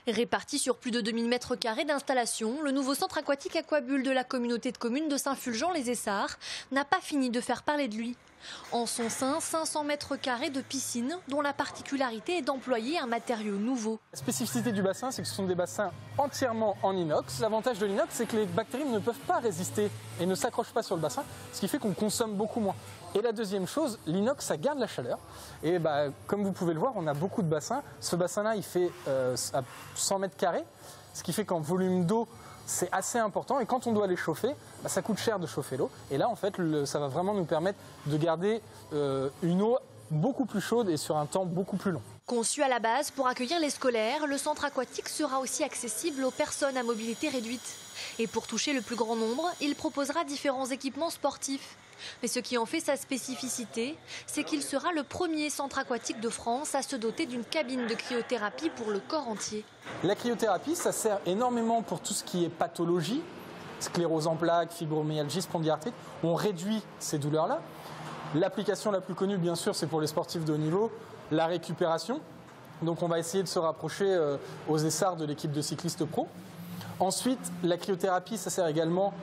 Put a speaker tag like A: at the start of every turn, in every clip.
A: Réparti sur plus de 2000 m² d'installation, le nouveau centre aquatique Aquabulle de la communauté de communes de Saint-Fulgent-les-Essarts n'a pas fini de faire parler de lui. En son sein, 500 m² de piscine, dont la particularité est d'employer un matériau nouveau.
B: La spécificité du bassin, c'est que ce sont des bassins entièrement en inox. L'avantage de l'inox, c'est que les bactéries ne peuvent pas résister et ne s'accrochent pas sur le bassin, ce qui fait qu'on consomme beaucoup moins. Et la deuxième chose, l'inox, ça garde la chaleur. Et comme vous pouvez le voir, on a beaucoup de bassins. Ce bassin-là, il fait 100 m², ce qui fait qu'en volume d'eau, c'est assez important. Et quand on doit les chauffer, ça coûte cher de chauffer l'eau. Et là, en fait, ça va vraiment nous permettre de garder une eau beaucoup plus chaude et sur un temps beaucoup plus long.
A: Conçu à la base pour accueillir les scolaires, le centre aquatique sera aussi accessible aux personnes à mobilité réduite. Et pour toucher le plus grand nombre, il proposera différents équipements sportifs. Mais ce qui en fait sa spécificité, c'est qu'il sera le premier centre aquatique de France à se doter d'une cabine de cryothérapie pour le corps entier.
B: La cryothérapie, ça sert énormément pour tout ce qui est pathologie, sclérose en plaques, fibromyalgie, spondylarthrite. On réduit ces douleurs-là. L'application la plus connue, bien sûr, c'est pour les sportifs de haut niveau, la récupération. Donc on va essayer de se rapprocher aux Essarts de l'équipe de cyclistes pro. Ensuite, la cryothérapie, ça sert également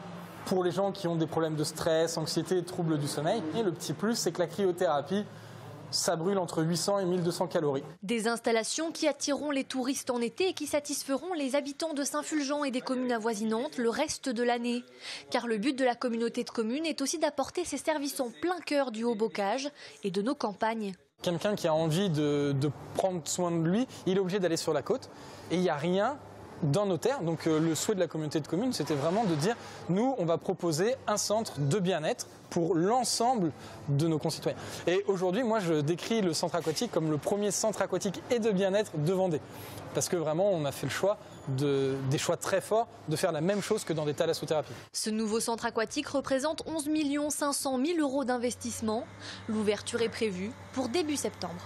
B: pour les gens qui ont des problèmes de stress, anxiété, troubles du sommeil. Et le petit plus, c'est que la cryothérapie, ça brûle entre 800 et 1200 calories.
A: Des installations qui attireront les touristes en été et qui satisferont les habitants de Saint-Fulgent et des communes avoisinantes le reste de l'année. Car le but de la communauté de communes est aussi d'apporter ses services en plein cœur du Haut-Bocage et de nos campagnes.
B: Quelqu'un qui a envie de prendre soin de lui, il est obligé d'aller sur la côte. Et il n'y a rien dans nos terres. Donc le souhait de la communauté de communes, c'était vraiment de dire, nous, on va proposer un centre de bien-être pour l'ensemble de nos concitoyens. Et aujourd'hui, moi, je décris le centre aquatique comme le premier centre aquatique et de bien-être de Vendée. Parce que vraiment, on a fait le choix, des choix très forts, de faire la même chose que dans des thalassothérapie.
A: Ce nouveau centre aquatique représente 11 500 000 € d'investissement. L'ouverture est prévue pour début septembre.